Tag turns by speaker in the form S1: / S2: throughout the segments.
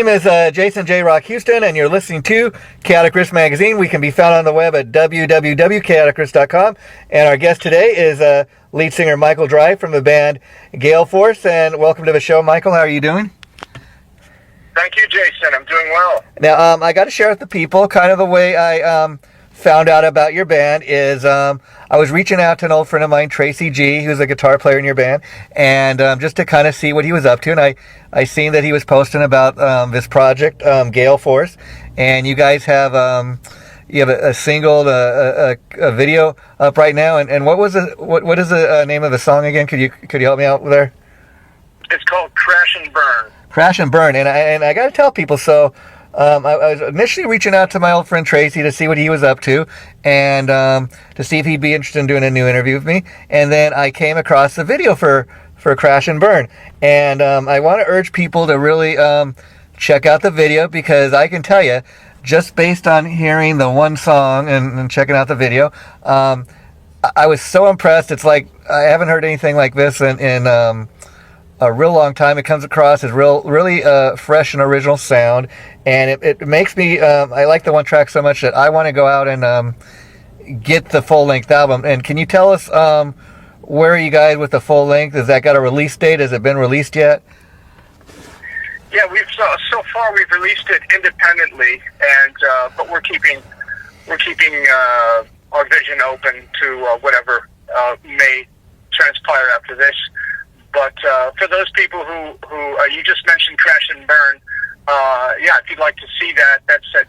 S1: name is Jason J. Rock Houston, and you're listening to Chaotic Riff Magazine. We can be found on the web at www.chaoticriff.com. And our guest today is lead singer Michael Dry from the band Gale Force. And welcome to the show, Michael. How are you doing?
S2: Thank you, Jason. I'm doing well.
S1: Now, I got to share with the people kind of the way I found out about your band is I was reaching out to an old friend of mine, Tracy G, who's a guitar player in your band, and just to kind of see what he was up to. And I seen that he was posting about this project, Gale Force, and you guys have a single, a video up right now. And what is the name of the song again? Could you help me out there?
S2: It's called Crash and Burn.
S1: Crash and Burn, and I got to tell people so. I was initially reaching out to my old friend Tracy to see what he was up to and to see if he'd be interested in doing a new interview with me. And then I came across the video for Crash and Burn. And I want to urge people to really check out the video, because I can tell you, just based on hearing the one song and checking out the video, I was so impressed. It's like I haven't heard anything like this in a real long time. It comes across as really fresh and original sound, and it makes me I like the one track so much that I want to go out and get the full-length album. And can you tell us where are you guys with the full length? Has that got a release date? Has it been released yet?
S2: Yeah, so far we've released it independently, and but we're keeping our vision open to whatever may transpire after this. But for those people who you just mentioned Crash and Burn, if you'd like to see that, that's at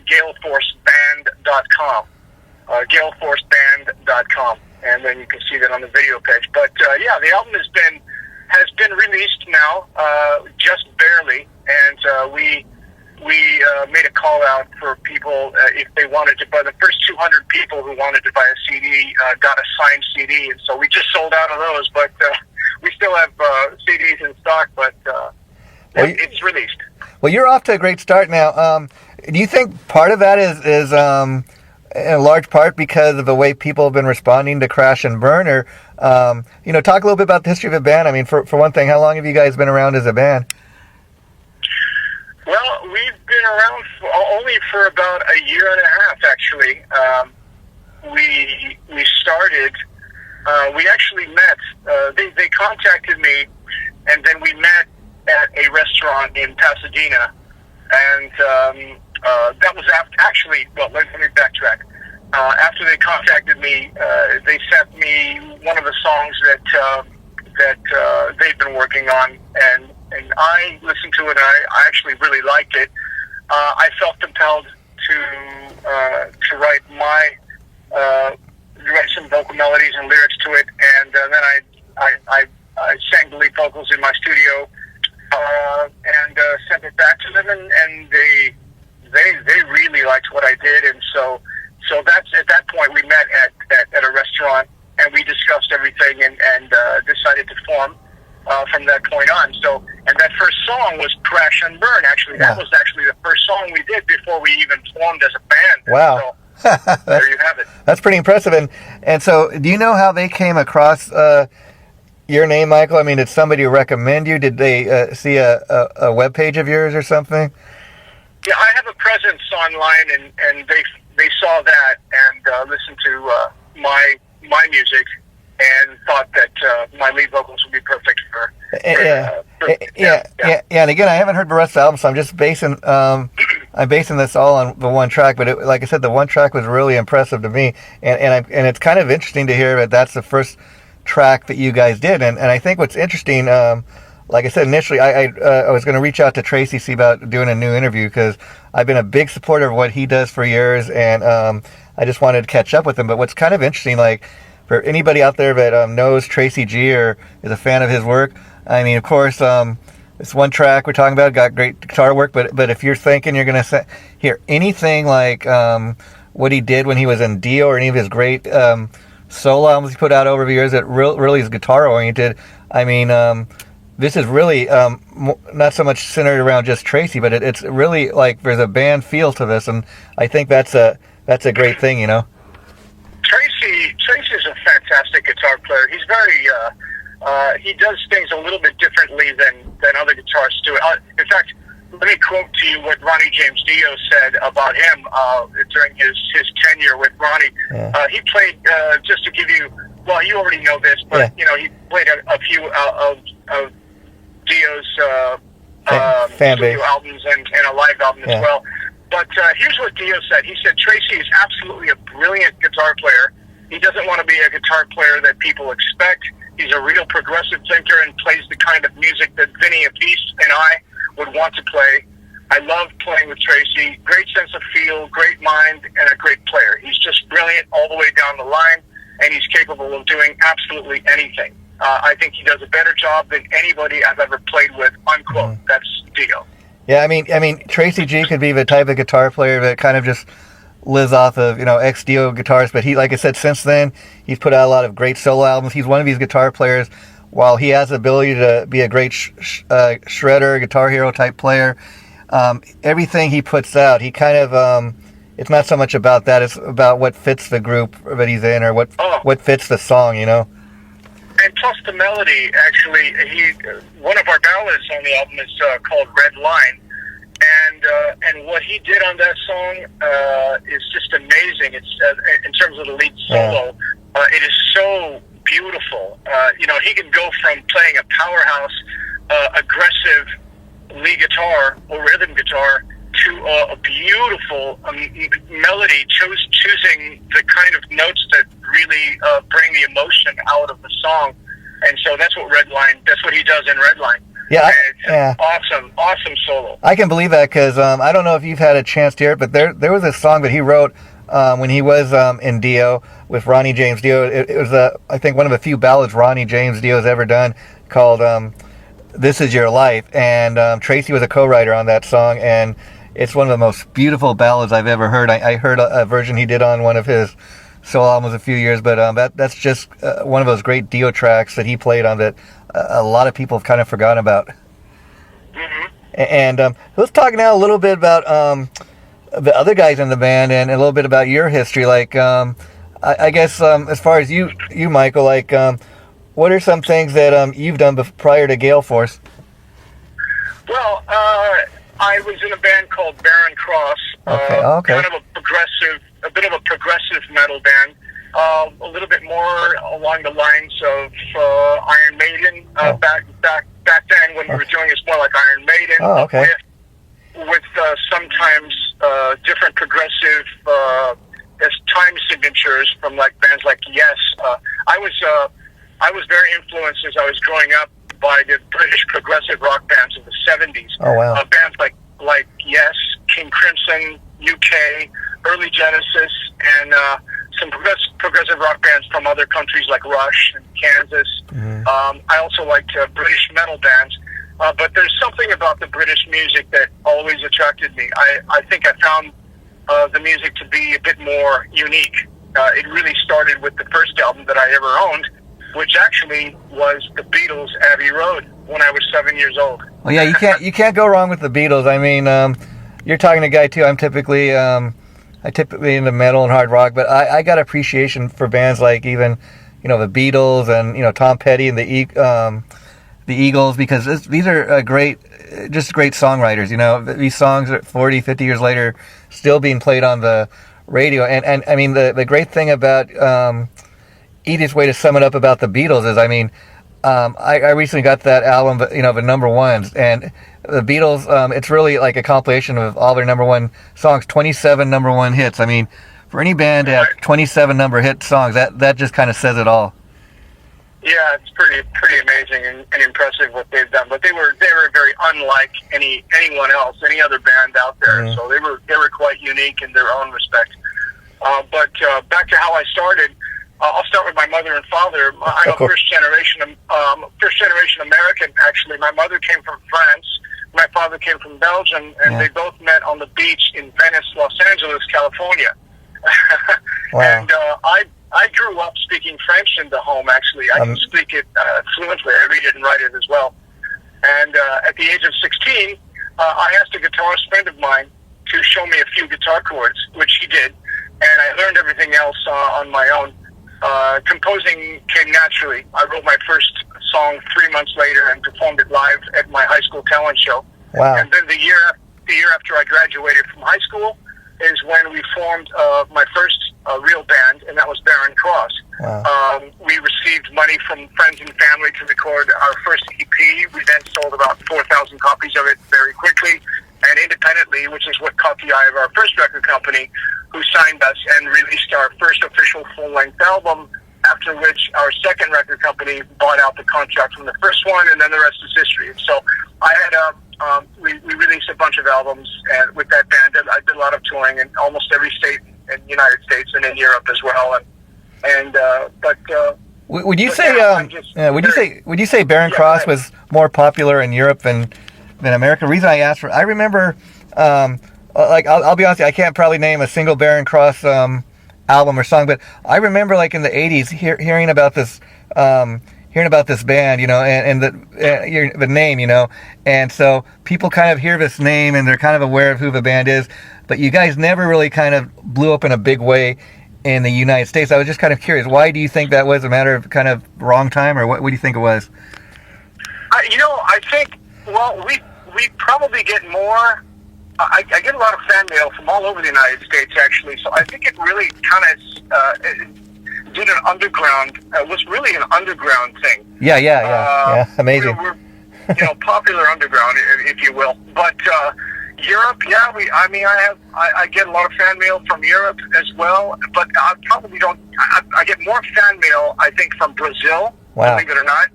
S2: galeforceband.com. Galeforceband.com, and then you can see that on the video page. But the album has been released now, just barely, and we made a call out for people if they wanted to buy. The first 200 people who wanted to buy a CD got a signed CD, and so we just sold out of those. But we still have CDs in stock, but it's released.
S1: Well, you're off to a great start now. Do you think part of that is in a large part because of the way people have been responding to Crash and Burn? Or, talk a little bit about the history of the band. I mean, for one thing, how long have you guys been around as a band?
S2: Well, we've been around only for about a year and a half, actually. We started... we actually met. They contacted me, and then we met at a restaurant in Pasadena. And that was actually. Well, let me backtrack. After they contacted me, they sent me one of the songs that they'd been working on, and I listened to it. And I actually really liked it. I felt compelled to write write some vocal melodies and lyrics to it, and then I sang the lead vocals in my studio and sent it back to them, and they really liked what I did, and so that's at that point we met at a restaurant, and we discussed everything and decided to form from that point on. So, and that first song was Crash and Burn. Actually, that was actually the first song we did before we even formed as a band.
S1: Wow.
S2: So, there you have it.
S1: That's pretty impressive. And so, do you know how they came across your name, Michael? I mean, did somebody recommend you? Did they see a web page of yours or something?
S2: Yeah, I have a presence online, and they saw that and listened to my music and thought that my lead vocals would be perfect for.
S1: Yeah. And again, I haven't heard the rest of the album, so I'm just basing. I'm basing this all on the one track, but like I said, the one track was really impressive to me, and it's kind of interesting to hear that that's the first track that you guys did, and I think what's interesting, like I said initially, I was going to reach out to Tracy, see about doing a new interview, because I've been a big supporter of what he does for years, and I just wanted to catch up with him. But what's kind of interesting, like for anybody out there that knows Tracy G or is a fan of his work, I mean, of course, this one track we're talking about got great guitar work, but if you're thinking you're going to hear anything like what he did when he was in Dio or any of his great solo albums he put out over the years that really is guitar oriented, I mean, this is really not so much centered around just Tracy, but it's really like there's a band feel to this, and I think that's a great thing, you know.
S2: Tracy's a fantastic guitar player. He's very he does things a little bit differently than other guitarists do. In fact, let me quote to you what Ronnie James Dio said about him during his tenure with Ronnie.
S1: Yeah.
S2: He played, just to give you, well, you already know this, but he played a few of Dio's
S1: fan
S2: studio
S1: base
S2: albums and a live album as well. But here's what Dio said. He said, Tracy is absolutely a brilliant guitar player. He doesn't want to be a guitar player that people expect. He's a real progressive thinker and plays the kind of music that Vinny Appice and I would want to play. I love playing with Tracy. Great sense of feel, great mind, and a great player. He's just brilliant all the way down the line, and he's capable of doing absolutely anything. I think he does a better job than anybody I've ever played with, unquote. That's Dio.
S1: Yeah, I mean, Tracy G could be the type of guitar player that kind of just lives off of, ex-Dio guitars, but he, like I said, since then, he's put out a lot of great solo albums. He's one of these guitar players, while he has the ability to be a great shredder, Guitar Hero type player, everything he puts out, he kind of, it's not so much about that, it's about what fits the group that he's in, or what fits the song,
S2: And plus the melody, actually, one of our ballads on the album is called Red Line, and what he did on that song is just amazing. It's in terms of the lead solo, it is so beautiful. He can go from playing a powerhouse, aggressive lead guitar or rhythm guitar to a beautiful melody, choosing the kind of notes that really bring the emotion out of the song. And so that's what he does in Redline.
S1: Yeah,
S2: it's awesome solo.
S1: I can believe that because I don't know if you've had a chance to hear it, but there was a song that he wrote when he was in Dio with Ronnie James Dio. It was, I think, one of the few ballads Ronnie James Dio's ever done, called This Is Your Life. And Tracy was a co-writer on that song, and it's one of the most beautiful ballads I've ever heard. I heard a version he did on one of his solo albums a few years, but that's just one of those great Dio tracks that he played on that a lot of people have kind of forgotten about.
S2: Mm-hmm.
S1: And let's talk now a little bit about the other guys in the band and a little bit about your history. Like, I guess as far as you Michael, like, what are some things that you've done prior to Gale Force?
S2: Well, I was in a band called Barren Cross.
S1: Okay.
S2: Kind of a bit of a progressive metal band. A little bit more along the lines of Iron Maiden back then when we were doing it more like Iron Maiden.
S1: Oh, okay.
S2: With sometimes different progressive time signatures from like bands like Yes. I was very influenced as I was growing up by the British progressive rock bands of the 70s.
S1: Oh, wow.
S2: Bands like Yes, King Crimson, UK, early Genesis, and some progressive rock bands from other countries like Rush and Kansas. Mm-hmm. I also liked British metal bands. But there's something about the British music that always attracted me. I think I found the music to be a bit more unique. It really started with the first album that I ever owned, which actually was the Beatles' Abbey Road when I was 7 years old.
S1: Well, yeah, you can't go wrong with the Beatles. I mean, you're talking to a guy too. I'm typically into metal and hard rock, but I got appreciation for bands like even the Beatles and Tom Petty and the Eagles, because these are great songwriters. These songs are 40, 50 years later still being played on the radio. And I mean, the great thing about, easiest way to sum it up about the Beatles is, I mean, I recently got that album, the number ones, and the Beatles, it's really like a compilation of all their number one songs, 27 number one hits. I mean, for any band to have 27 number hit songs, that just kind of says it all.
S2: Yeah, it's pretty amazing and impressive what they've done. But they were very unlike anyone else, any other band out there. Mm-hmm. So they were quite unique in their own respect. But back to how I started, I'll start with my mother and father. I'm a first generation American. Actually, my mother came from France. My father came from Belgium, and they both met on the beach in Venice, Los Angeles, California. Wow. And I grew up speaking French in the home, actually. I can speak it fluently. I read it and write it as well. And at the age of 16, I asked a guitarist friend of mine to show me a few guitar chords, which he did. And I learned everything else on my own. Composing came naturally. I wrote my first song 3 months later and performed it live at my high school talent show.
S1: Wow.
S2: And then the year after I graduated from high school is when we formed my first real band, and that was Barren Cross.
S1: Wow.
S2: We received money from friends and family to record our first EP. We then sold about 4,000 copies of it very quickly and independently, which is what caught the eye of our first record company, who signed us and released our first official full-length album, after which our second record company bought out the contract from the first one, and then the rest is history. So I had we released a bunch of albums, and with that band, I did a lot of touring in almost every state in the United States and in Europe as well.
S1: Would you say Barren Cross was more popular in Europe than America? The reason I asked I remember, I'll be honest, I can't probably name a single Barren Cross album or song, but I remember like in the 80s hearing about this band, and the name, and so people kind of hear this name and they're kind of aware of who the band is, but you guys never really kind of blew up in a big way in the United States. I was just kind of curious, why do you think that was? A matter of kind of wrong time, or what do you think it was?
S2: I think, well, we probably get more. I get a lot of fan mail from all over the United States, actually. So I think it really kind of did an underground. Was really an underground thing.
S1: Yeah. Amazing.
S2: We're popular underground, if you will. But Europe, yeah. I get a lot of fan mail from Europe as well. But I probably don't. I get more fan mail, I think, from Brazil.
S1: Wow.
S2: Believe it or not,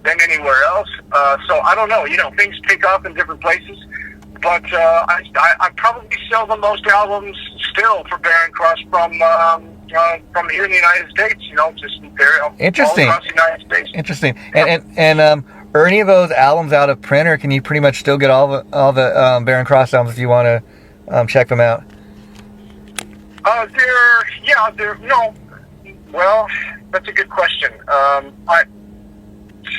S2: than anywhere else. So I don't know. Things take off in different places. But I probably sell the most albums still for Barren Cross from here in the United States. Just
S1: interesting.
S2: All across the United States.
S1: Interesting. And are any of those albums out of print, or can you pretty much still get all the Barren Cross albums if you want to check them out? Well, that's a good question.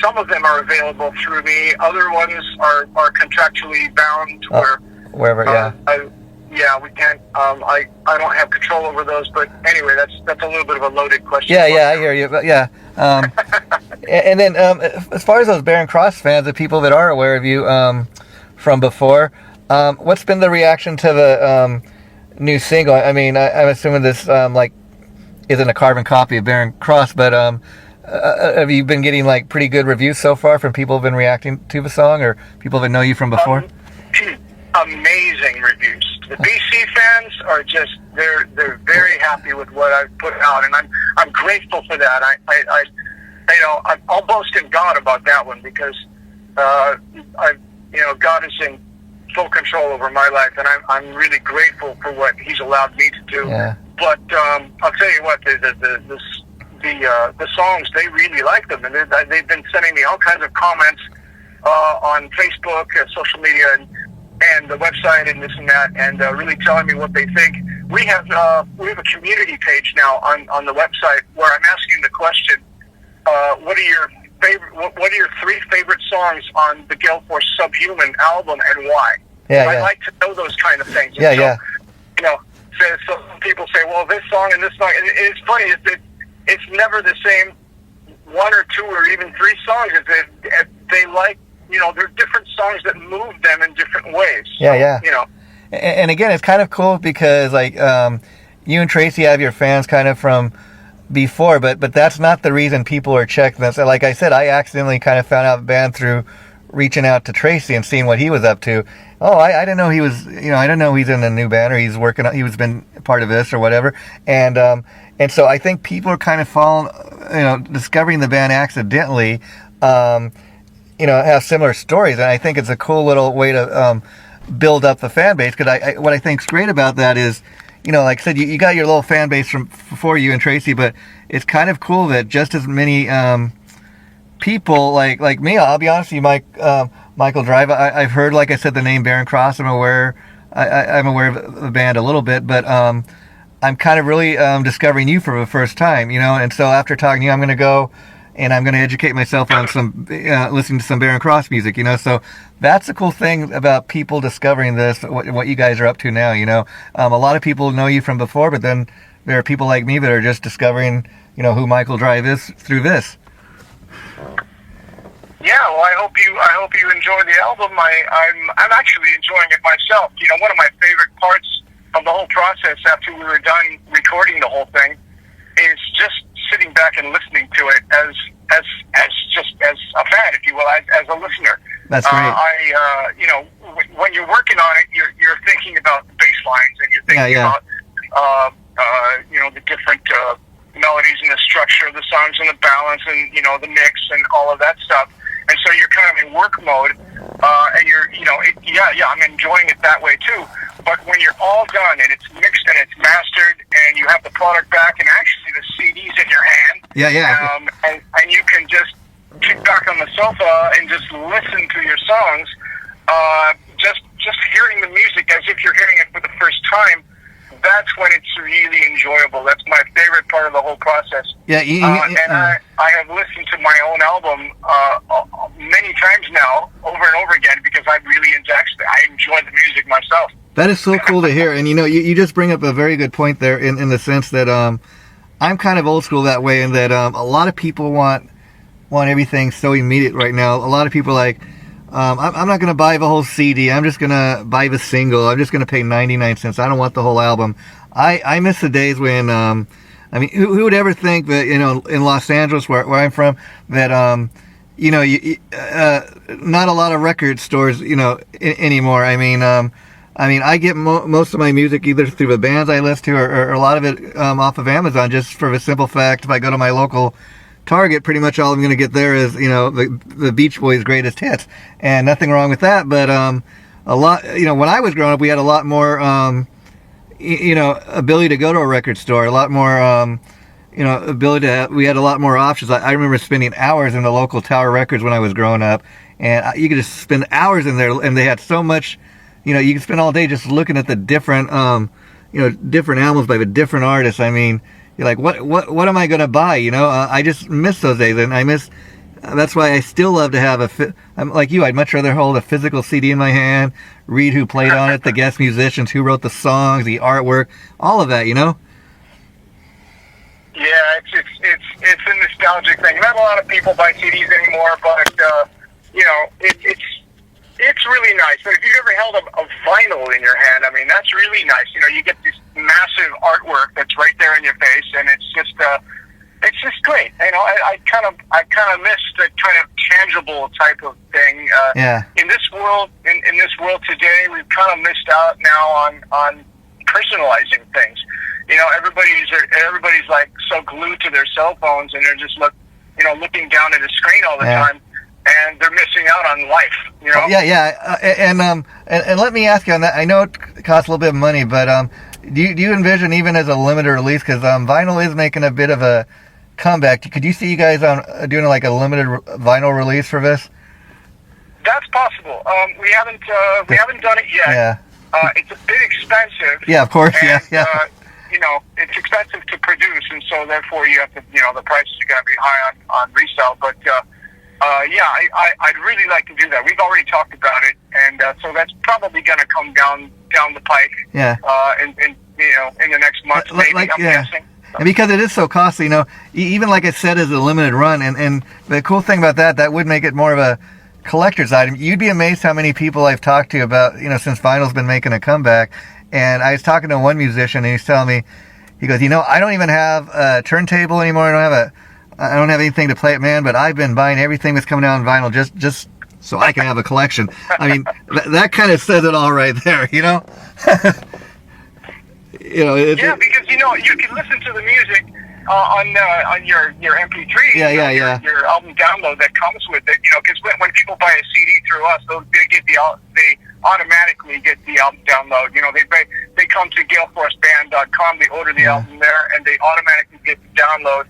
S1: Some of them are available through me. Other ones are contractually bound. Wherever,
S2: we can't. I don't have control over those. But anyway, that's a little bit of a loaded question.
S1: Yeah, I hear you. But yeah, and then as far as those Barren Cross fans, the people that are aware of you from before, what's been the reaction to the new single? I mean, I'm assuming this isn't a carbon copy of Barren Cross, but have you been getting like pretty good reviews so far from people who've been reacting to the song, or people that know you from before?
S2: Amazing reviews. The BC fans are just they're very happy with what I've put out, and I'm grateful for that. I'll boast in God about that one, because God is in full control over my life, and I'm really grateful for what He's allowed me to do.
S1: Yeah.
S2: But I'll tell you what, the songs, they really like them, and they've been sending me all kinds of comments on Facebook, social media, and the website, and this and that, and really telling me what they think. We have a community page now on the website where I'm asking the question, what are your 3 favorite songs on the Gale Force Subhuman album, and why? I like to know those kind of things. So some people say, well, this song and this song, and it's funny, it's never the same 1 or 2 or even 3 songs. They like, they're different songs that move them in different ways. And
S1: again, it's kind of cool because you and Tracy have your fans kind of from before, but that's not the reason people are checking this. Like I said, I accidentally kind of found out the band through reaching out to Tracy and seeing what he was up to. Oh, I didn't know he was, I didn't know he's in a new band, or he's working, he was been part of this or whatever. And so I think people are kind of discovering the band accidentally, have similar stories. And I think it's a cool little way to build up the fan base. Because what I think's great about that is, like I said, you got your little fan base from before you and Tracy, but it's kind of cool that just as many people like me, I'll be honest with you, Michael Drive, I've heard, like I said, the name Barren Cross. I'm aware of the band a little bit, but I'm kind of really discovering you for the first time, and so after talking to you, I'm going to go and I'm going to educate myself on some listening to some Barren Cross music, so that's the cool thing about people discovering this, what you guys are up to now. A lot of people know you from before, but then there are people like me that are just discovering who Michael Drive is through this.
S2: Yeah, well, I hope you enjoy the album. I'm actually enjoying it myself. You know, one of my favorite parts of the whole process after we were done recording the whole thing is just sitting back and listening to it as a fan, if you will, as a listener.
S1: That's great.
S2: You know, when you're working on it, you're thinking about the bass lines and you're thinking about you know, the different melodies and the structure of the songs and the balance and, you know, the mix and all of that stuff. And so you're kind of in work mode, and you're, you know, I'm enjoying it that way too. But when you're all done and it's mixed and it's mastered and you have the product back and actually the CD's in your hand, and you can just kick back on the sofa and just listen to your songs, just hearing the music as if you're hearing it for the first time. That's when it's really enjoyable. That's my favorite part of the whole process.
S1: Yeah,
S2: I have listened to my own album many times now, over and over again, because I really enjoy the music myself.
S1: That is so cool to hear. And, you know, you just bring up a very good point there in the sense that I'm kind of old school that way, in that a lot of people want everything so immediate right now. A lot of people are like, I'm not going to buy the whole CD. I'm just going to buy the single. I'm just going to pay 99 cents. I don't want the whole album. I miss the days when, I mean, who would ever think that, you know, in Los Angeles, where I'm from, that, you know, not a lot of record stores, you know, anymore. I mean, I get most of my music either through the bands I listen to or a lot of it off of Amazon, just for the simple fact, if I go to my local Target, pretty much all I'm going to get there is, you know, the Beach Boys' greatest hits, and nothing wrong with that. But a lot, you know, when I was growing up, we had a lot more, you know, ability to go to a record store, a lot more, you know, ability to. We had a lot more options. I remember spending hours in the local Tower Records when I was growing up, and you could just spend hours in there, and they had so much. You know, you could spend all day just looking at the different, you know, different albums by the different artists. I mean, you're like, what am I going to buy? You know, I just miss those days, and I miss. That's why I still love to have I'm like you. I'd much rather hold a physical CD in my hand, read who played on it, the guest musicians, who wrote the songs, the artwork, all of that. You know.
S2: Yeah, it's a nostalgic thing. Not a lot of people buy CDs anymore, but you know, it's really nice. But if you've ever held a vinyl in your hand, I mean, that's really nice. You know, you get this massive artwork that's right there in your face, and it's just great. You know, I kind of miss the kind of tangible type of thing. In this world, in this world today, we've kind of missed out now on personalizing things. You know, everybody's like so glued to their cell phones, and they're just looking down at a screen all the time. And they're missing out on life, you know. And let me ask you on that. I know it costs a little bit of money, but do you envision, even as a limited release, because vinyl is making a bit of a comeback? Could you see you guys doing like a limited vinyl release for this? That's possible. We haven't done it yet.
S1: Yeah.
S2: It's a bit expensive.
S1: Yeah, of course.
S2: And,
S1: yeah.
S2: You know, it's expensive to produce, and so therefore you have to, you know, the prices are going to be high on resale, but. I'd really like to do that. We've already talked about it, and so that's probably going to come down the pike.
S1: Yeah.
S2: In the next month, maybe. I'm guessing.
S1: And because it is so costly, you know, even like I said, as a limited run, and the cool thing about that would make it more of a collector's item. You'd be amazed how many people I've talked to about, you know, since vinyl's been making a comeback. And I was talking to one musician, and he's telling me, he goes, you know, I don't even have a turntable anymore. I don't have anything to play it, man, but I've been buying everything that's coming out on vinyl just so I can have a collection. I mean, that kind of says it all right there, you know? You know,
S2: because, you know, you can listen to the music on your MP3, your album download that comes with it, you know, because when people buy a CD through us, they automatically get the album download. You know, they come to galeforceband.com, they order the album there, and they automatically get the download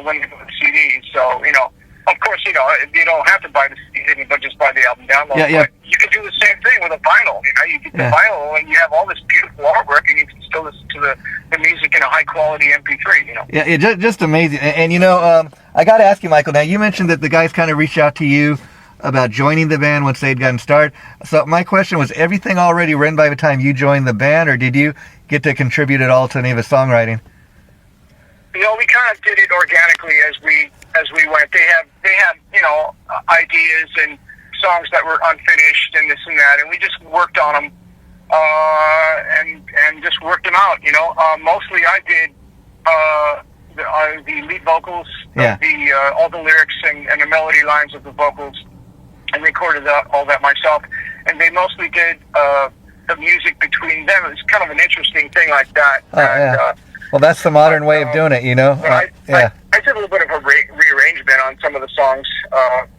S2: when they go to the CD. So, you know, of course, you know, you don't have to buy the CD, but just buy the album download. But you can do the same thing with a vinyl. You know, you get the vinyl, and you have all this beautiful artwork, and you can still listen to the music in a high-quality MP3, you know. Yeah,
S1: just amazing. And you know, I got to ask you, Michael, now you mentioned that the guys kind of reached out to you about joining the band once they'd gotten started. So my question was, everything already written by the time you joined the band, or did you get to contribute at all to any of the songwriting?
S2: You know, we kind of did it organically as we as we went. They have ideas and songs that were unfinished and this and that, and we just worked on them and just worked them out. Mostly I did the lead vocals, all the lyrics and the melody lines of the vocals, and recorded all that myself. And they mostly did the music between them. It's kind of an interesting thing like that.
S1: Well, that's the modern way of doing it,
S2: I did a little bit of a rearrangement on some of the songs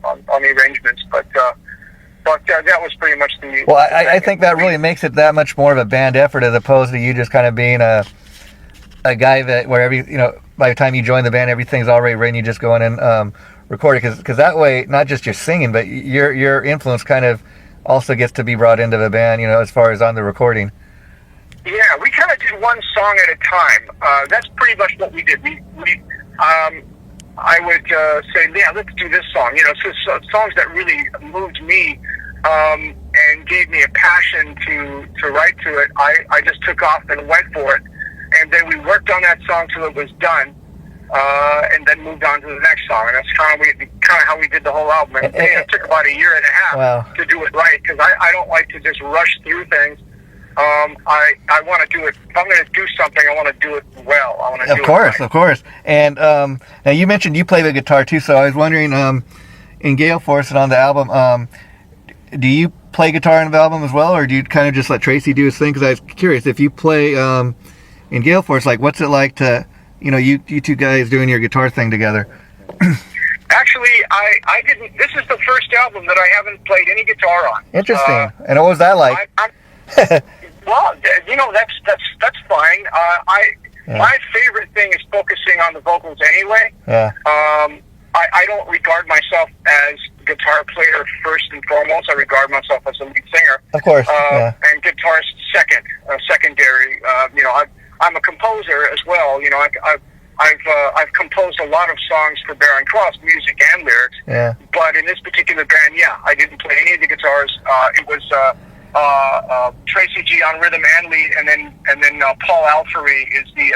S2: on the arrangements, but that was pretty much the.
S1: Well, I think that really makes it that much more of a band effort as opposed to you just kind of being a guy that where by the time you join the band everything's already written, you just go in and record it because that way not just you're singing but your influence kind of also gets to be brought into the band, as far as on the recording.
S2: Yeah, we kind of did one song at a time. That's pretty much what we did. I would say, let's do this song. So songs that really moved me and gave me a passion to write to it. I just took off and went for it, and then we worked on that song till it was done, and then moved on to the next song. And that's kind of how we did the whole album. And it took about a year and a half to do it right, because I don't like to just rush through things. I want to do it. If I'm going to do something, I want to do it well. I want to do it right.
S1: Of course. And now you mentioned you play the guitar too, so I was wondering, in Gale Force and on the album, do you play guitar on the album as well, or do you kind of just let Tracy do his thing? Because I was curious, if you play in Gale Force, like what's it like to, you two guys doing your guitar thing together?
S2: Actually, I didn't. This is the first album that I haven't played any guitar on.
S1: Interesting. And what was that like?
S2: Well, that's fine. My favorite thing is focusing on the vocals anyway.
S1: Yeah.
S2: I don't regard myself as a guitar player first and foremost. I regard myself as a lead singer.
S1: Of course.
S2: And guitar's secondary. I'm a composer as well. I've composed a lot of songs for Barren Cross, music and lyrics.
S1: Yeah.
S2: But in this particular band, I didn't play any of the guitars. It was Tracy G on rhythm and lead, and then Paul Alfery is the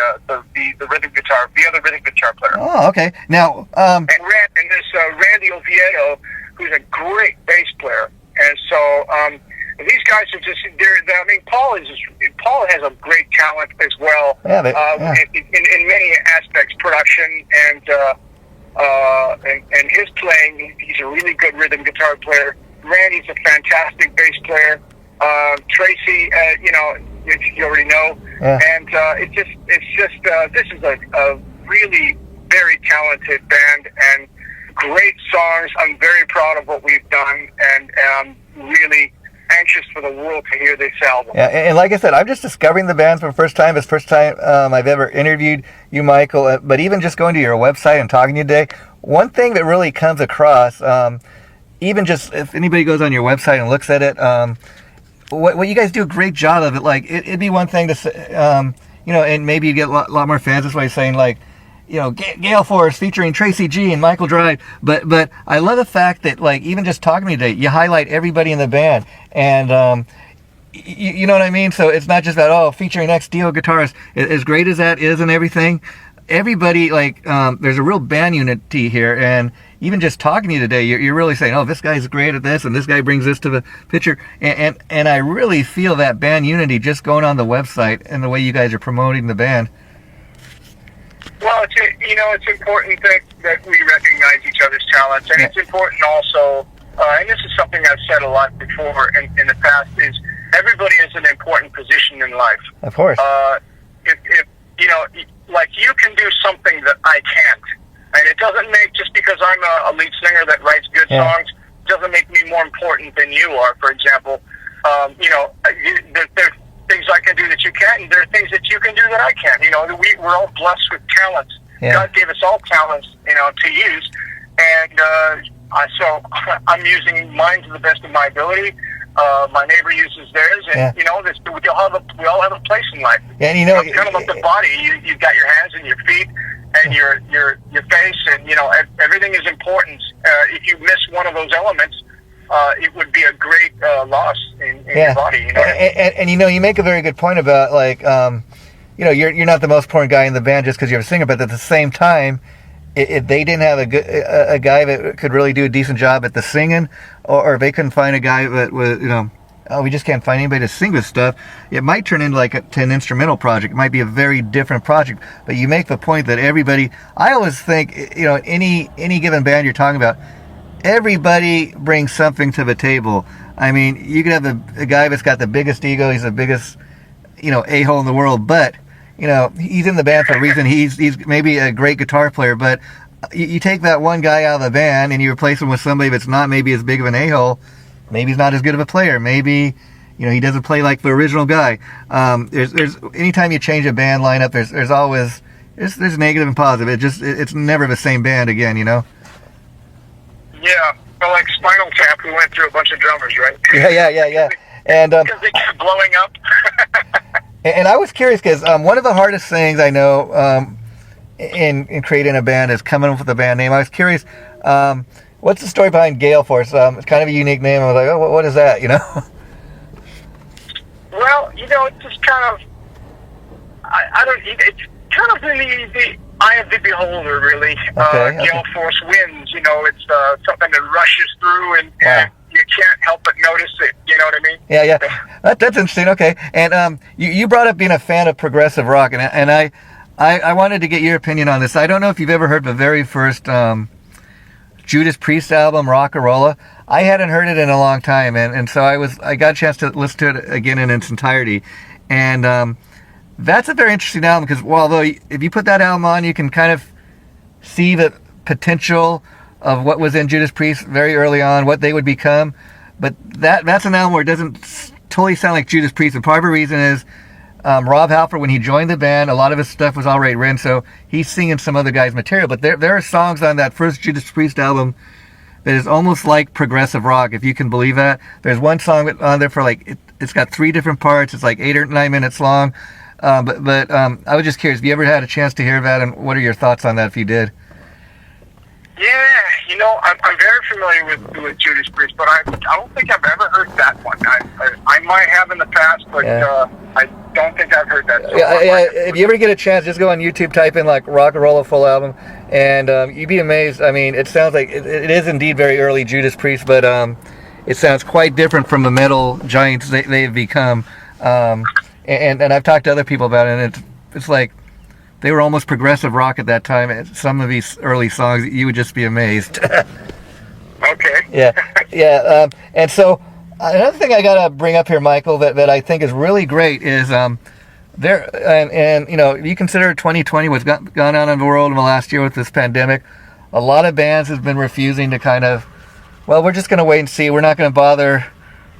S2: rhythm guitar, the other rhythm guitar player.
S1: Oh, okay. Now,
S2: and there's Randy Oviedo, who's a great bass player, and so these guys are just Paul has a great talent as well. In many aspects, production and his playing. He's a really good rhythm guitar player. Randy's a fantastic bass player. Tracy, you already know, and this is a really very talented band and great songs. I'm very proud of what we've done, and really anxious for the world to hear this album.
S1: Yeah, and like I said, I'm just discovering the band for the first time. It's the first time I've ever interviewed you, Michael. But even just going to your website and talking to you today, one thing that really comes across, even just if anybody goes on your website and looks at it, what you guys do a great job of it. Like it'd be one thing to say, and maybe you get a lot more fans this way saying like, Gale Force featuring Tracy G and Michael Drive. But I love the fact that like even just talking to me today, you highlight everybody in the band, and you know what I mean. So it's not just about featuring X Dio guitars. As great as that is and everything, everybody like there's a real band unity here, and even just talking to you today, you're really saying, this guy's great at this, and this guy brings this to the picture, and I really feel that band unity just going on the website and the way you guys are promoting the band.
S2: Well, it's important that we recognize each other's talents, and it's important also, and this is something I've said a lot before in the past, is everybody is in an important position in life.
S1: Of course.
S2: If like you can do something that I can't, and it doesn't make, just because I'm a lead singer that writes good songs, doesn't make me more important than you are. For example, there things I can do that you can't, and there are things that you can do that I can't. We're all blessed with talents. Yeah. God gave us all talents, to use, and so I'm using mine to the best of my ability. My neighbor uses theirs, and we all have a place in life.
S1: Yeah, and
S2: it's kind of like the body. You've got your hands and your feet and your face, and everything is important. If you miss one of those elements, it would be a great loss in your body.
S1: And you make a very good point about like you're not the most important guy in the band just because you're a singer, but at the same time, if they didn't have a guy that could really do a decent job at the singing, or if they couldn't find a guy that was, we just can't find anybody to sing this stuff, it might turn into like an instrumental project. It might be a very different project. But you make the point that everybody, I always think, any given band you're talking about, everybody brings something to the table. I mean, you could have a guy that's got the biggest ego, he's the biggest, a-hole in the world, but, he's in the band for a reason. He's maybe a great guitar player, but you take that one guy out of the band and you replace him with somebody that's not maybe as big of an a-hole. Maybe he's not as good of a player. Maybe, he doesn't play like the original guy. There's anytime you change a band lineup, there's always negative and positive. It's never the same band again,
S2: Yeah, well, like Spinal Tap, we went through a bunch of drummers, right?
S1: Yeah. And
S2: because they kept blowing up.
S1: and I was curious because one of the hardest things I know in creating a band is coming up with a band name. I was curious. What's the story behind Gale for us? It's kind of a unique name. I was like, oh, what is that,
S2: Well, it's just kind of, it's kind of the eye of the beholder, really. Gale force winds, it's something that rushes through and you can't help but notice it, you know what I mean?
S1: Yeah. That's interesting, okay. And you brought up being a fan of progressive rock, and I wanted to get your opinion on this. I don't know if you've ever heard the very first Judas Priest album, Rock'n'Rolla. I hadn't heard it in a long time, and so I got a chance to listen to it again in its entirety, and that's a very interesting album because although if you put that album on, you can kind of see the potential of what was in Judas Priest very early on, what they would become, but that's an album where it doesn't totally sound like Judas Priest, and part of the reason is Rob Halford, when he joined the band, a lot of his stuff was already written, so he's singing some other guys' material. But there are songs on that first Judas Priest album that is almost like progressive rock, if you can believe that. There's one song on there for it's got 3 different parts. It's like 8 or 9 minutes long. But I was just curious, have you ever had a chance to hear that, and what are your thoughts on that if you did?
S2: Yeah, I'm very familiar with Judas Priest, but I don't think I've ever heard that one. I might have in the past, but I don't think I've heard that. So
S1: if you ever get a chance, just go on YouTube, type in Rock'n'Rolla full album, and you'd be amazed. I mean, it sounds like it is indeed very early Judas Priest, but it sounds quite different from the metal giants they've become. And I've talked to other people about it, and it's like they were almost progressive rock at that time. Some of these early songs, you would just be amazed.
S2: Okay.
S1: Yeah. And so another thing I gotta bring up here, Michael, that I think is really great is there, and you consider 2020 what's gone on in the world in the last year with this pandemic. A lot of bands have been refusing to we're just gonna wait and see. We're not gonna bother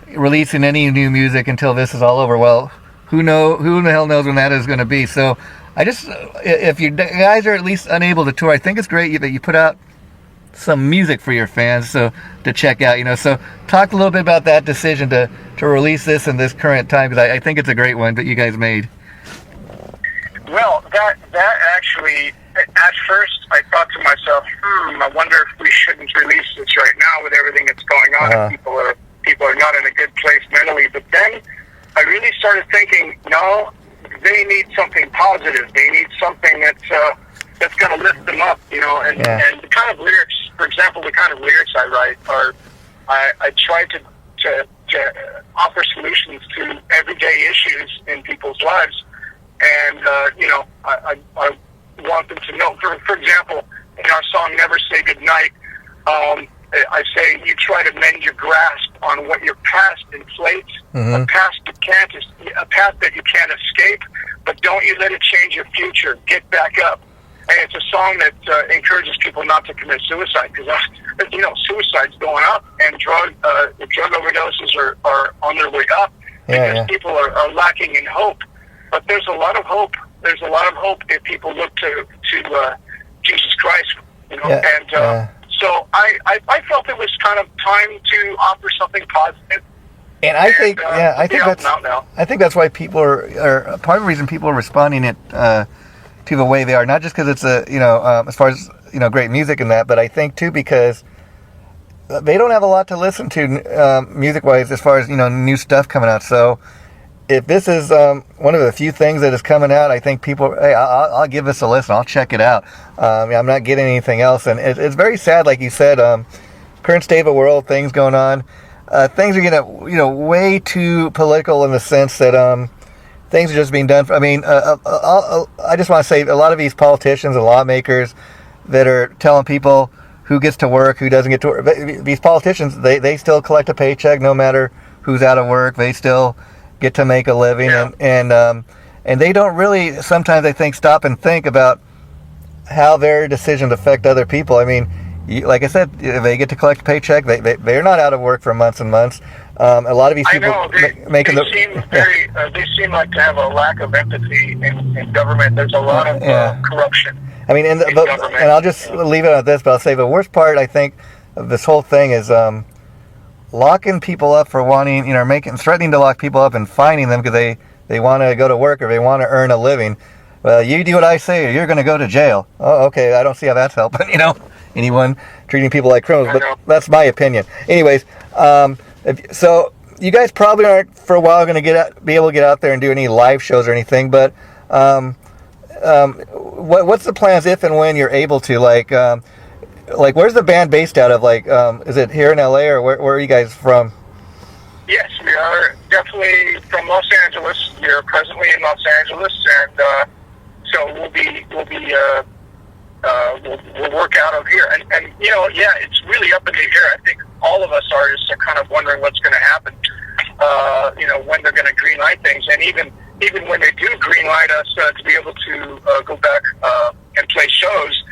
S1: releasing any new music until this is all over. Well, who in the hell knows when that is going to be? So if you guys are at least unable to tour, I think it's great that you put out some music for your fans to check out. So talk a little bit about that decision to release this in this current time, because I think it's a great one that you guys made.
S2: Well, that actually, at first I thought to myself, I wonder if we shouldn't release this right now with everything that's going on. People are not in a good place mentally. But then I really started thinking, no, they need something positive. They need something that's going to lift them up, And the kind of lyrics, for example, the kind of lyrics I write are, I try to offer solutions to everyday issues in people's lives, and I want them to know. For example, in our song "Never Say Goodnight," I say you try to mend your grasp on what your past inflates, a path that you can't escape, but don't you let it change your future. Get back up. And it's a song that encourages people not to commit suicide, because suicide's going up, and drug overdoses are on their way up because people are lacking in hope. But there's a lot of hope. There's a lot of hope if people look to Jesus Christ, So I felt it was kind of time to offer something positive.
S1: And I think that's why people are part of the reason people are responding to the way they are, not just because it's as far as great music and that, but I think too because they don't have a lot to listen to music wise as far as new stuff coming out. So if this is one of the few things that is coming out, I think people, hey, I'll give this a listen. I'll check it out. I'm not getting anything else, and it's very sad, like you said. Current state of the world, things going on. Things are getting, way too political in the sense that things are just being done. I just want to say a lot of these politicians and lawmakers that are telling people who gets to work, who doesn't get to work. These politicians, they still collect a paycheck no matter who's out of work. They still get to make a living, and they don't really sometimes, I think, stop and think about how their decisions affect other people. I mean, like I said, they get to collect a paycheck. They're not out of work for months and months. A lot of these people
S2: they seem like to have a lack of empathy in government. There's a lot of corruption.
S1: I mean, and I'll just leave it at this, but I'll say the worst part, I think, of this whole thing is locking people up for wanting, threatening to lock people up and fining them because they want to go to work or they want to earn a living. Well, you do what I say or you're going to go to jail. Oh, okay, I don't see how that's helping, anyone treating people like criminals, but that's my opinion. Anyways, so you guys probably aren't for a while going to be able to get out there and do any live shows or anything, but what's the plans if and when you're able to, like where's the band based out of? Is it here in LA or where are you guys from?
S2: Yes, we are definitely from Los Angeles. We're presently in Los Angeles, and so we'll work out of here. And it's really up in the air. I think all of us are just kind of wondering what's going to happen. When they're going to green light things, and even when they do green light us to be able to go back and play shows.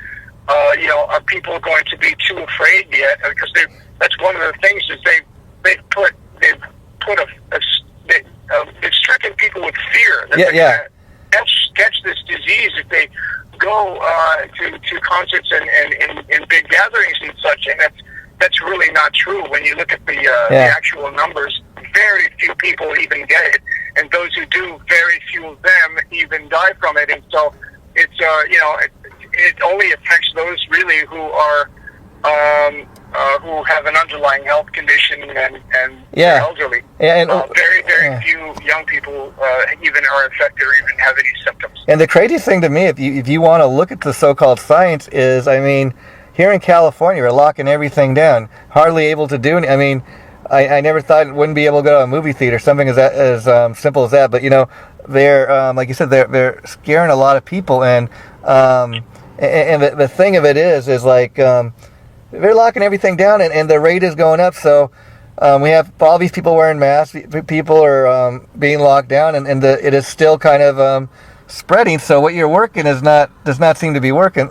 S2: Are people going to be too afraid yet? Because that's one of the things is they've stricken people with fear that they're going to catch this disease if they go to concerts and in big gatherings and such. And that's really not true when you look at the actual numbers. Very few people even get it, and those who do, very few of them even die from it. And so it's it only affects those really who are who have an underlying health condition and elderly.
S1: And
S2: very few young people even are affected or even have any symptoms.
S1: And the craziest thing to me, if you want to look at the so-called science, is here in California we're locking everything down, hardly able to do. I never thought it wouldn't be able to go to a movie theater, something as simple as that. But they're like you said, they're scaring a lot of people, and the thing of it is like they're locking everything down, and the rate is going up. So we have all these people wearing masks. People are being locked down, and it is still kind of spreading. So what you're working does not seem to be working.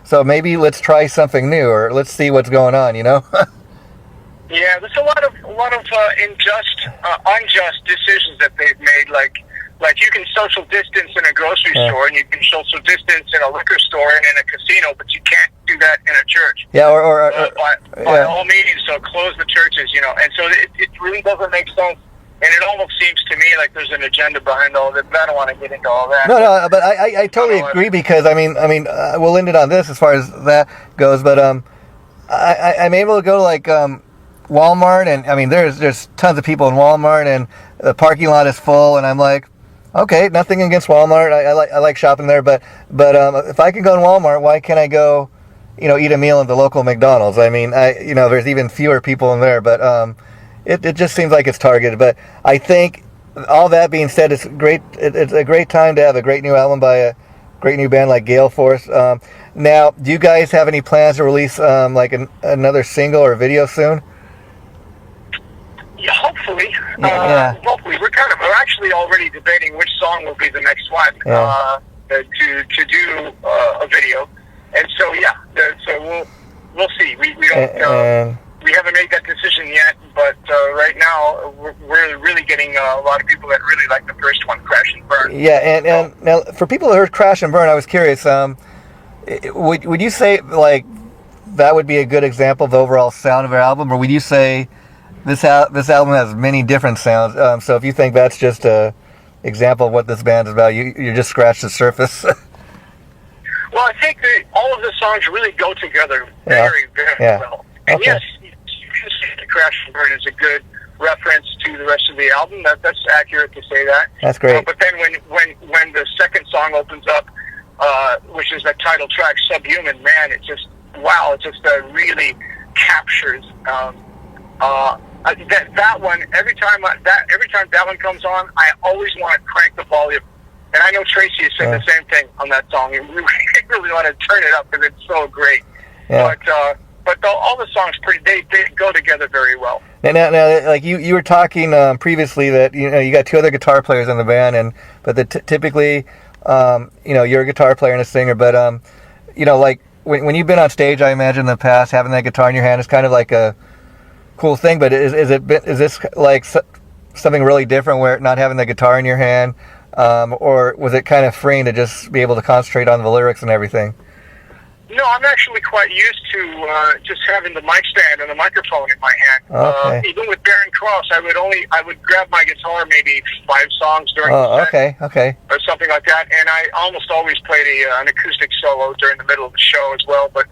S1: So maybe let's try something new, or let's see what's going on.
S2: Yeah, there's a lot of unjust decisions that they've made. Like you can social distance in a grocery store, and you can social distance in a liquor store and in a casino, but you can't do that in a church.
S1: Yeah,
S2: by all means, so close the churches, And so it really doesn't make sense, and it almost seems to me like there's an agenda behind all this. I don't want to get into all that.
S1: No, but I totally agree because we'll end it on this as far as that goes. But I'm able to go to Walmart, and there's tons of people in Walmart, and the parking lot is full, and I'm like, okay, nothing against Walmart. I like shopping there, but if I can go in Walmart, why can't I go, eat a meal at the local McDonald's? There's even fewer people in there, but it just seems like it's targeted. But I think all that being said, it's great. It's a great time to have a great new album by a great new band like Gale for us. Now, do you guys have any plans to release another single or video soon?
S2: Yeah, hopefully.
S1: Yeah.
S2: Hopefully, we're actually already debating which song will be the next one to do a video, and so so we'll see. We don't we haven't made that decision yet, but right now we're really getting a lot of people that really like the first one, Crash and Burn.
S1: Yeah, and now for people that heard Crash and Burn, I was curious. Would you say that would be a good example of the overall sound of our album, or would you say this album has many different sounds? So if you think that's just a example of what this band is about, you just scratched the surface.
S2: Well, I think that all of the songs really go together very, very well. And yes, you can say that Crash and Burn is a good reference to the rest of the album. That's accurate to say that.
S1: That's great.
S2: But then when the second song opens up, which is the title track, Subhuman, man, it just really captures that one. Every time that one comes on, I always want to crank the volume. And I know Tracy has said the same thing on that song. You really want to turn it up because it's so great. Yeah. But all the songs they go together very well.
S1: Now, like you were talking previously that you got two other guitar players in the band, but typically you're a guitar player and a singer. But like when you've been on stage, I imagine in the past having that guitar in your hand is kind of like a cool thing. But is this like something really different where not having the guitar in your hand, or was it kind of freeing to just be able to concentrate on the lyrics and everything?
S2: No, I'm actually quite used to just having the mic stand and the microphone in my hand.
S1: Okay.
S2: Even with Barren Cross, I would grab my guitar maybe 5 songs during the set.
S1: Okay.
S2: Or something like that, and I almost always played an acoustic solo during the middle of the show as well. But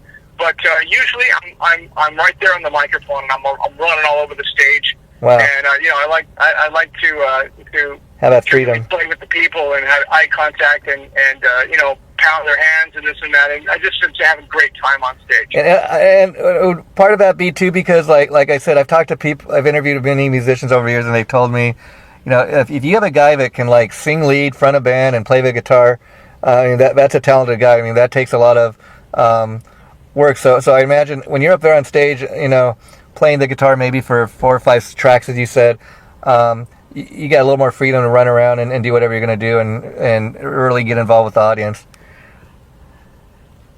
S2: usually I'm right there on the microphone, and I'm running all over the stage.
S1: Wow.
S2: And I like to
S1: have that freedom,
S2: play with the people and have eye contact and pound their hands and this and that, and I just have a great time on stage.
S1: And part of that be too because like I said, I've talked to people, I've interviewed many musicians over the years, and they've told me, if you have a guy that can like sing lead, front a band, and play the guitar, that's a talented guy. I mean, that takes a lot of work. So I imagine when you're up there on stage, playing the guitar maybe for 4 or 5 tracks, as you said, you got a little more freedom to run around and do whatever you're going to do and really get involved with the audience.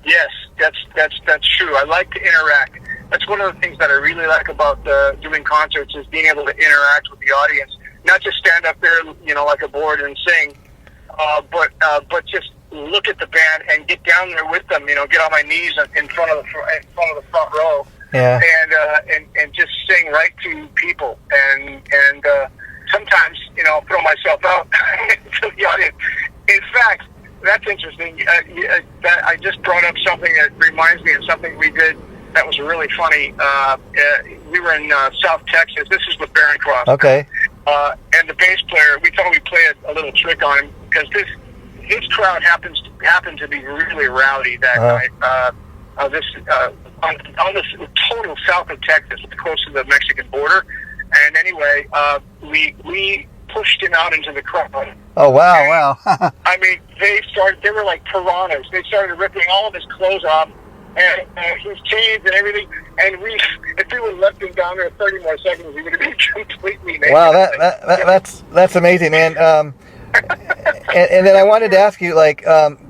S2: Yes, that's true. I like to interact. That's one of the things that I really like about doing concerts is being able to interact with the audience, not just stand up there, like a board and sing, but just look at the band and get down there with them. Get on my knees in front of the front row, and just sing right to people and sometimes throw myself out to the audience. In fact, that's interesting. That I just brought up something that reminds me of something we did that was really funny. We were in South Texas. This is with Barren Cross.
S1: Okay.
S2: And the bass player, we thought we'd play a little trick on him because his crowd happened to be really rowdy that night. On this total south of Texas, close to the Mexican border. And anyway, we pushed him out into the crowd.
S1: Oh, wow.
S2: I mean, they were like piranhas. They started ripping all of his clothes off and his chains and everything. And if we would have left him down there 30 more seconds, he would have been completely naked.
S1: Wow, that's amazing. And and then I wanted to ask you, like,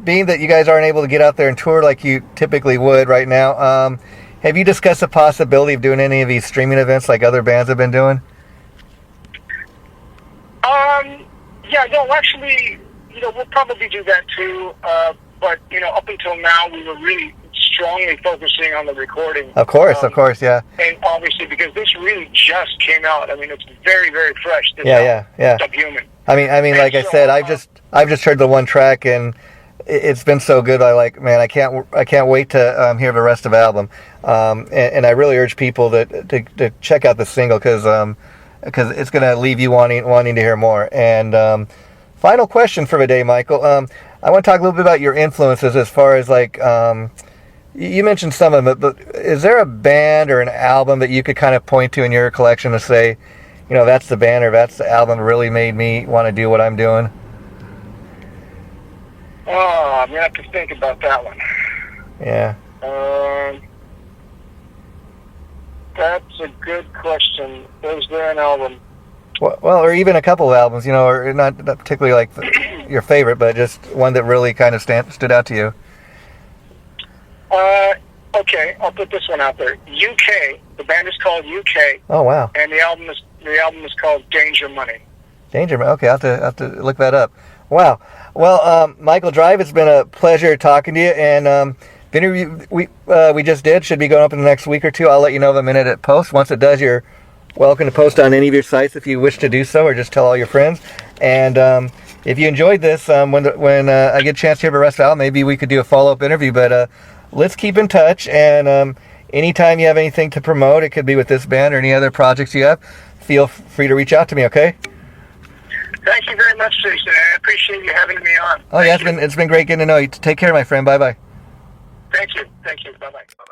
S1: being that you guys aren't able to get out there and tour like you typically would right now, have you discussed the possibility of doing any of these streaming events like other bands have been doing?
S2: Yeah, no, actually, we'll probably do that too. But, up until now, we were really strongly focusing on the recording.
S1: Of course, yeah.
S2: And obviously, because this really just came out. I mean, it's very, very fresh.
S1: Yeah.
S2: Subhuman.
S1: I mean, like I said, I've just heard the one track and it's been so good. I can't wait to hear the rest of the album. And I really urge people to check out the single because it's going to leave you wanting to hear more. And final question for the day, Michael. I want to talk a little bit about your influences as far as like you mentioned some of them, but is there a band or an album that you could kind of point to in your collection to say, that's the band or that's the album that really made me want to do what I'm doing?
S2: Oh, I'm going to have to think about that one.
S1: Yeah.
S2: That's a good question. Is there an album?
S1: Well, or even a couple of albums, or not particularly like your favorite, but just one that really kind of stood out to you.
S2: Okay, I'll put this one out there. UK. The band is called UK.
S1: Oh, wow.
S2: And the album is called Danger Money.
S1: Danger Money. Okay, I'll have to look that up. Wow. Well, Michael Drive, it's been a pleasure talking to you, and the interview we just did should be going up in the next week or two. I'll let you know the minute it posts. Once it does, you're welcome to post on any of your sites if you wish to do so, or just tell all your friends. And if you enjoyed this, when I get a chance to hear the rest of the album, maybe we could do a follow-up interview. But let's keep in touch, and anytime you have anything to promote, it could be with this band or any other projects you have, feel free to reach out to me, okay?
S2: Thank you very much, Jason. I appreciate you having me on.
S1: Oh, yeah, it's been great getting to know you. Take care, my friend. Bye-bye.
S2: Thank you. Bye-bye.